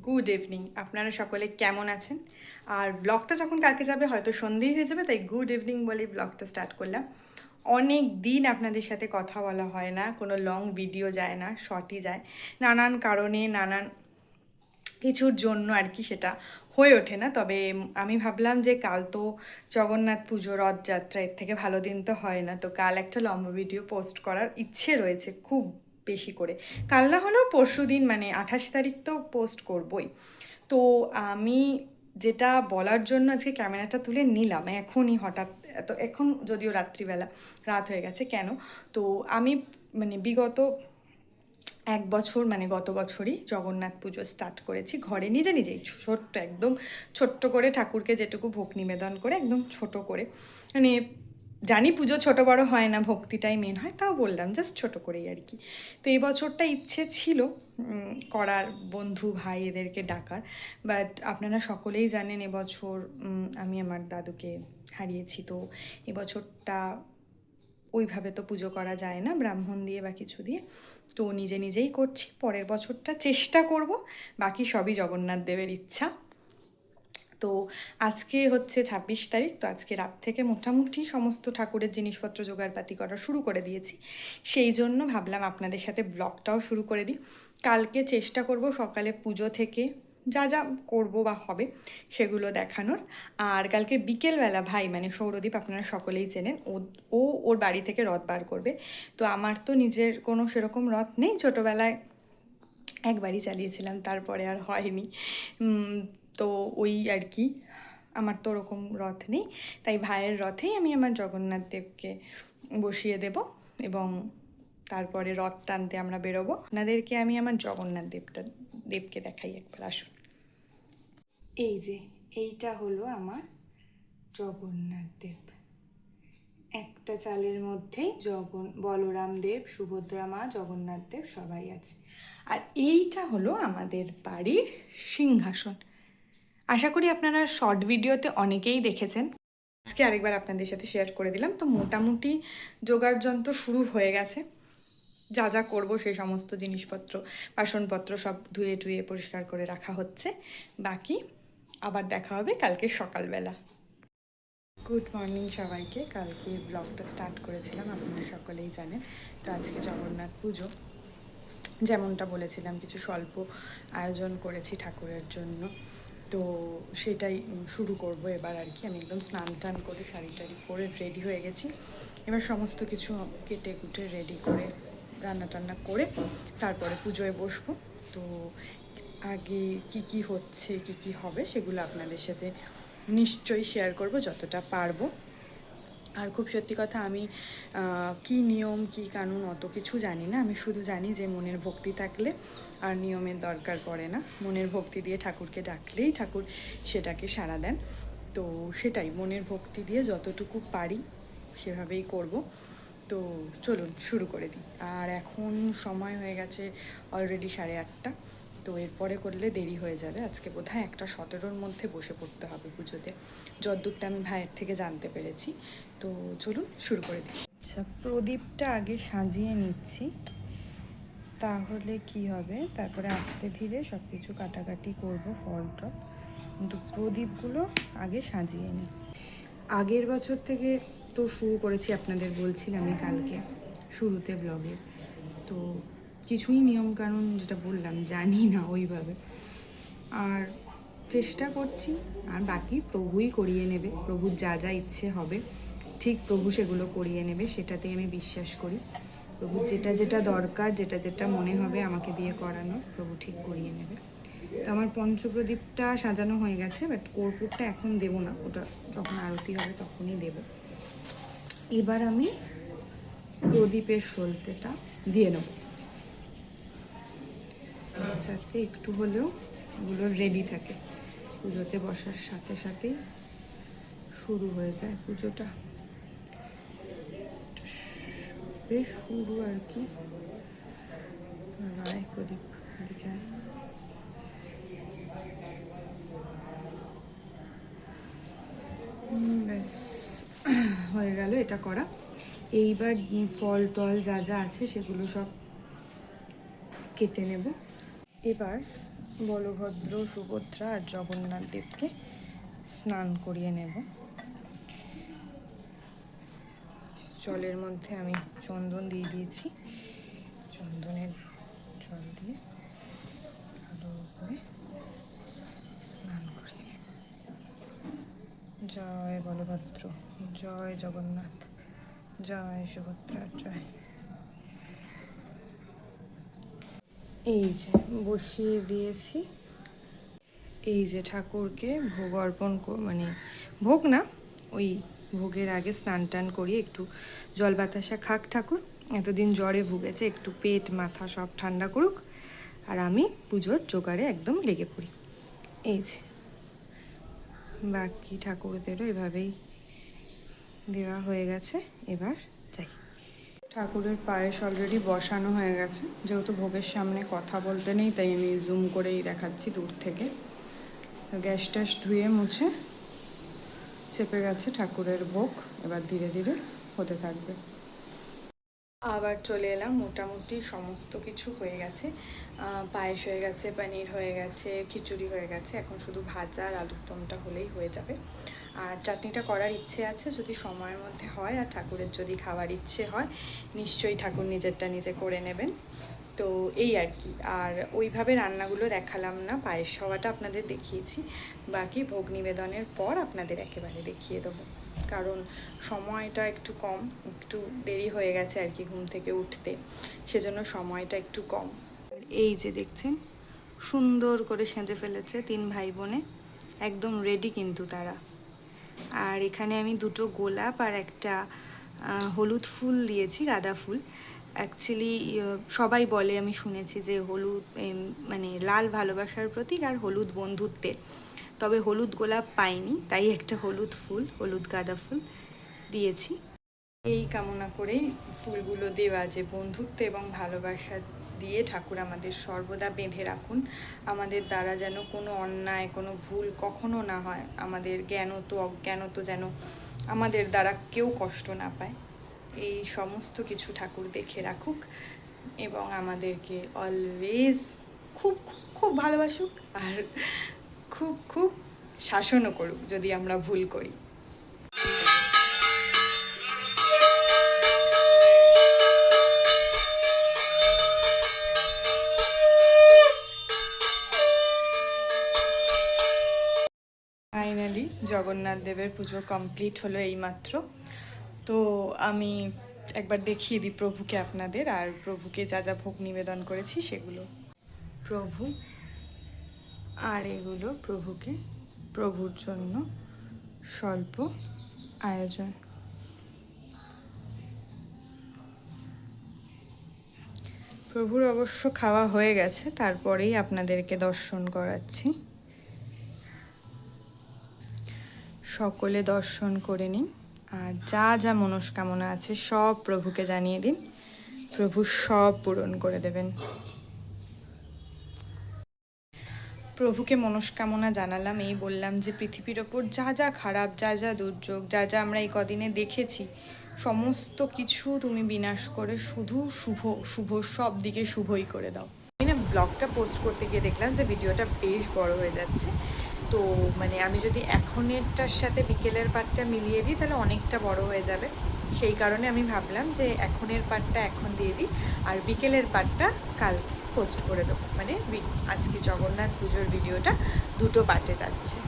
Good evening. আপনারা সকলে কেমন আছেন? আর ব্লগটা যখন কালকে যাবে হয়তো সন্ধেই হয়ে যাবে, তাই গুড ইভিনিং বলেই ব্লগটা স্টার্ট করলাম। অনেক দিন আপনাদের সাথে কথা বলা হয় না, কোনো লং ভিডিও যায় না, শর্টই যায়। নানান কারণে নানান কিছুর জন্য আর কি সেটা হয়ে ওঠে না। তবে আমি ভাবলাম যে কাল তো জগন্নাথ পুজো, রথযাত্রা, এর থেকে ভালো দিন তো হয় না, তো কাল একটা লম্বা ভিডিও পোস্ট করার ইচ্ছে রয়েছে খুব বেশি করে। কাল না হলেও পরশু দিন, মানে 28 তারিখ তো পোস্ট করবই। তো আমি যেটা বলার জন্য আজকে ক্যামেরাটা তুলে নিলাম এখনই হঠাৎ, এত এখন যদিও রাত্রিবেলা, রাত হয়ে গেছে কেন, তো আমি মানে বিগত 1 বছর, মানে গত বছরই জগন্নাথ পুজো স্টার্ট করেছি ঘরে নিজে নিজেই, ছোট্ট একদম ছোট্ট করে ঠাকুরকে যেটুকু ভোগ নিবেদন করে একদম ছোট করে, মানে জানি পুজো ছোট বড় হয় না, ভক্তিটাই মেন হয়, তাও বললাম জাস্ট ছোট করেই আর কি। তো এই বছরটা ইচ্ছে ছিল করার, বন্ধু ভাই এদেরকে ডাকার, বাট আপনারা সকলেই জানেন এবছর আমি আমার দাদুকে হারিয়েছি। তো এবছরটা ওইভাবে তো পুজো করা যায় না ব্রাহ্মণ দিয়ে বা কিছু দিয়ে, তো নিজে নিজেই করছি। পরের বছরটা চেষ্টা করব, বাকি সবই জগন্নাথ দেবের ইচ্ছা। তো আজকে হচ্ছে 26 তারিখ, তো আজকে রাত থেকে মোটামুটি সমস্ত ঠাকুরের জিনিসপত্র জোগাড়পাতি করা শুরু করে দিয়েছি। সেই জন্য ভাবলাম আপনাদের সাথে ব্লগটাও শুরু করে দিই। কালকে চেষ্টা করব সকালে পুজো থেকে যা যা করবো বা হবে সেগুলো দেখানোর। আর কালকে বিকেলবেলা ভাই, মানে সৌরদীপ আপনারা সকলেই চেনেন, ও ওর বাড়ি থেকে রথ বার করবে। তো আমার তো নিজের কোনো সেরকম রথ নেই, ছোটোবেলায় একবারই চালিয়েছিলাম, তারপরে আর হয়নি। তো ওই আর কি, আমার তো ওরকম রথ নেই, তাই ভাইয়ের রথেই আমি আমার জগন্নাথ দেবকে বসিয়ে দেব এবং তারপরে রথ টানতে আমরা বেরোবো। আপনাদেরকে আমি আমার জগন্নাথ দেবকে দেখাই একবার, আসুন। এই যে এইটা হলো আমার জগন্নাথ দেব, একটা চালের মধ্যেই বলরাম দেব, সুভদ্রা মা, জগন্নাথ দেব সবাই আছে। আর এইটা হলো আমাদের বাড়ির সিংহাসন। আশা করি আপনারা শর্ট ভিডিওতে অনেকেই দেখেছেন, আজকে আরেকবার আপনাদের সাথে শেয়ার করে দিলাম। তো মোটামুটি জোগাড় যন্ত্র শুরু হয়ে গেছে, যা যা করবো সেই সমস্ত জিনিসপত্র, বাসনপত্র সব ধুয়ে টুয়ে পরিষ্কার করে রাখা হচ্ছে। বাকি আবার দেখা হবে কালকে সকালবেলা। গুড মর্নিং সবাইকে। কালকে ব্লগটা স্টার্ট করেছিলাম, আপনারা সকলেই জানেন। তো আজকে জগন্নাথ পুজো, যেমনটা বলেছিলাম কিছু স্বল্প আয়োজন করেছি ঠাকুরের জন্য, তো সেটাই শুরু করব এবার আর কি। আমি একদম স্নান টান করে শাড়ি টাড়ি পরে রেডি হয়ে গেছি। এবার সমস্ত কিছু কেটে কুটে রেডি করে রান্না টান্না করে তারপরে পুজোয় বসবো। তো আগে কি কি হচ্ছে, কি কি হবে সেগুলো আপনাদের সাথে নিশ্চয়ই শেয়ার করব যতটা পারবো। আর খুব সত্যি কথা, আমি কি নিয়ম কি কানুন অত কিছু জানি না। আমি শুধু জানি যে মনের ভক্তি থাকলে আর নিয়মের দরকার পড়ে না, মনের ভক্তি দিয়ে ঠাকুরকে ডাকলেই ঠাকুর সেটাকে সাড়া দেন। তো সেটাই, মনের ভক্তি দিয়ে যতটুকু পারি সেভাবেই করব। তো চলুন শুরু করে দিই। আর এখন সময় হয়ে গেছে অলরেডি 8:30, তো এরপরে করলে দেরি হয়ে যাবে। আজকে বোধহয় 1:17-র মধ্যে বসে পড়তে হবে পুজোতে, যতদূরটা আমি ভাইয়ের থেকে জানতে পেরেছি। তো চলুন শুরু করে দিই। আচ্ছা, প্রদীপটা আগে সাজিয়ে নিচ্ছি, তাহলে কি হবে, তারপরে আস্তে ধীরে সব কিছু কাটাকাটি করবো ফল টল, কিন্তু প্রদীপগুলো আগে সাজিয়ে নিই। আগের বছর থেকে তো শুরু করেছি, আপনাদের বলছিলাম আমি কালকে শুরুতে ব্লগে, তো কিছুই নিয়মকানুন যেটা বললাম জানি না ওইভাবে, আর চেষ্টা করছি। আর বাকি প্রভুই করিয়ে নেবে, প্রভুর যা যা ইচ্ছে হবে ঠিক প্রভু সেগুলো করিয়ে নেবে, সেটাতেই আমি বিশ্বাস করি। প্রভুর যেটা যেটা দরকার, যেটা যেটা মনে হবে আমাকে দিয়ে করানো, প্রভু ঠিক করিয়ে নেবে। তো আমার পঞ্চপ্রদীপটা সাজানো হয়ে গেছে, বাট কর্পূরটা এখন দেবো না, ওটা যখন আরতি হবে তখনই দেব। এবার আমি প্রদীপের সলতেটা দিয়ে নেব, যাতে একটু হলেও ওগুলো রেডি থাকে, পুজোতে বসার সাথে সাথেই শুরু হয়ে যায় পুজোটা। বেশ শুরু আর কি। প্রদীপ দিকে ব্যাস হয়ে গেল এটা করা। এইবার ফল টল যা যা আছে সেগুলো সব কেটে নেব। এবার বলভদ্র, সুভদ্রা আর জগন্নাথ দেবকে স্নান করিয়ে নেব। জলের মধ্যে আমি চন্দন দিয়ে দিয়েছি, চন্দনের জল দিয়ে ভালো করে স্নান করিয়ে নেব। জয় বলভদ্র, জয় জগন্নাথ, জয় সুভদ্রা, জয়। এই যে বসিয়ে দিয়েছি। এই যে ঠাকুরকে ভোগ অর্পণ মানে ভোগ না, ওই ভোগের আগে স্নান টান করি, একটু জল বাতাসা খাক ঠাকুর, এতদিন জ্বরে ভুগেছে, একটু পেট মাথা সব ঠান্ডা করুক, আর আমি পুজোর জোগাড়ে একদম লেগে পড়ি। এই যে বাকি ঠাকুরদেরও এভাবেই দেওয়া হয়ে গেছে, এবার যাই। ঠাকুরের পায়েস অলরেডি বসানো হয়ে গেছে, যেহেতু ভোগের সামনে কথা বলতে নেই তাই আমি জুম করেই দেখাচ্ছি দূর থেকে। গ্যাস ট্যাস ধুয়ে মুছে চেপে গেছে ঠাকুরের ভোগ, এবার ধীরে ধীরে হতে থাকবে। আবার চলে এলাম, মোটামুটি সমস্ত কিছু হয়ে গেছে, পায়েস হয়ে গেছে, পনির হয়ে গেছে, খিচুড়ি হয়ে গেছে, এখন শুধু ভাজা আর আলুর দমটা হলেই হয়ে যাবে। আর চাটনিটা করার ইচ্ছে আছে, যদি সময়ের মধ্যে হয়, আর ঠাকুরের যদি খাওয়ার ইচ্ছে হয় নিশ্চয়ই ঠাকুর নিজেরটা নিজে করে নেবেন। তো এই আর কি, আর ওইভাবে রান্নাগুলো দেখালাম না, পায়েস হওয়াটা আপনাদের দেখিয়েছি, বাকি ভোগ নিবেদনের পর আপনাদের একেবারে দেখিয়ে দেবো, কারণ সময়টা একটু কম, একটু দেরি হয়ে গেছে আর কি ঘুম থেকে উঠতে, সেজন্য সময়টা একটু কম। এই যে দেখছেন সুন্দর করে সেজে ফেলেছে 3 ভাই বোনে, একদম রেডি কিন্তু তারা। আর এখানে আমি 2টো গোলাপ আর একটা হলুদ ফুল দিয়েছি, গাঁদা ফুল। অ্যাকচুয়ালি সবাই বলে, আমি শুনেছি যে হলুদ মানে লাল ভালোবাসার প্রতীক আর হলুদ বন্ধুত্বের, তবে হলুদ গোলাপ পাইনি, তাই একটা হলুদ ফুল, হলুদ গাঁদা ফুল দিয়েছি। এই কামনা করেই ফুলগুলো দেওয়া, যে বন্ধুত্ব এবং ভালোবাসা দিয়ে ঠাকুর আমাদের সর্বদা বেঁধে রাখুন, আমাদের দ্বারা যেন কোনো অন্যায় কোনো ভুল কখনো না হয়, আমাদের জ্ঞানত অজ্ঞানত যেন আমাদের দ্বারা কেউ কষ্ট না পায়, এই সমস্ত কিছু ঠাকুর দেখে রাখুক এবং আমাদেরকে অলওয়েজ খুব খুব ভালোবাসুক, আর খুব খুব শাসনও করুক যদি আমরা ভুল করি। ফাইনালি জগন্নাথ দেবের পুজো কমপ্লিট হলো এইমাত্র। তো আমি একবার দেখিয়ে দিই প্রভুকে আপনাদের, আর প্রভুকে যা যা ভোগ নিবেদন করেছি সেগুলো। প্রভু, আর এগুলো প্রভুকে, প্রভুর জন্য স্বল্প আয়োজন। প্রভুর অবশ্য খাওয়া হয়ে গেছে, তারপরেই আপনাদেরকে দর্শন করাচ্ছি। সকলে দর্শন করে নিন, আর যা যা মনস্কামনা আছে সব প্রভুকে জানিয়ে দিন, প্রভু সব পূরণ করে দেবেন। প্রভুকে মনস্কামনা জানালাম, এই বললাম যে পৃথিবীর ওপর যা যা খারাপ, যা যা দুর্যোগ, যা যা আমরা এই কদিনে দেখেছি, সমস্ত কিছু তুমি বিনাশ করে শুধু শুভ শুভ, সব দিকে শুভই করে দাও। আমি না ব্লগটা পোস্ট করতে গিয়ে দেখলাম যে ভিডিওটা বেশ বড় হয়ে যাচ্ছে, তো মানে আমি যদি এখনেরটার সাথে বিকেলের পার্টটা মিলিয়ে দিই তাহলে অনেকটা বড় হয়ে যাবে, সেই কারণে আমি ভাবলাম যে এখনের পার্টটা এখন দিয়ে দিই, আর বিকেলের পার্টটা কালকে পোস্ট করে দেবো, মানে আজকে জগন্নাথ পুজোর ভিডিওটা 2টো পার্টে যাচ্ছে।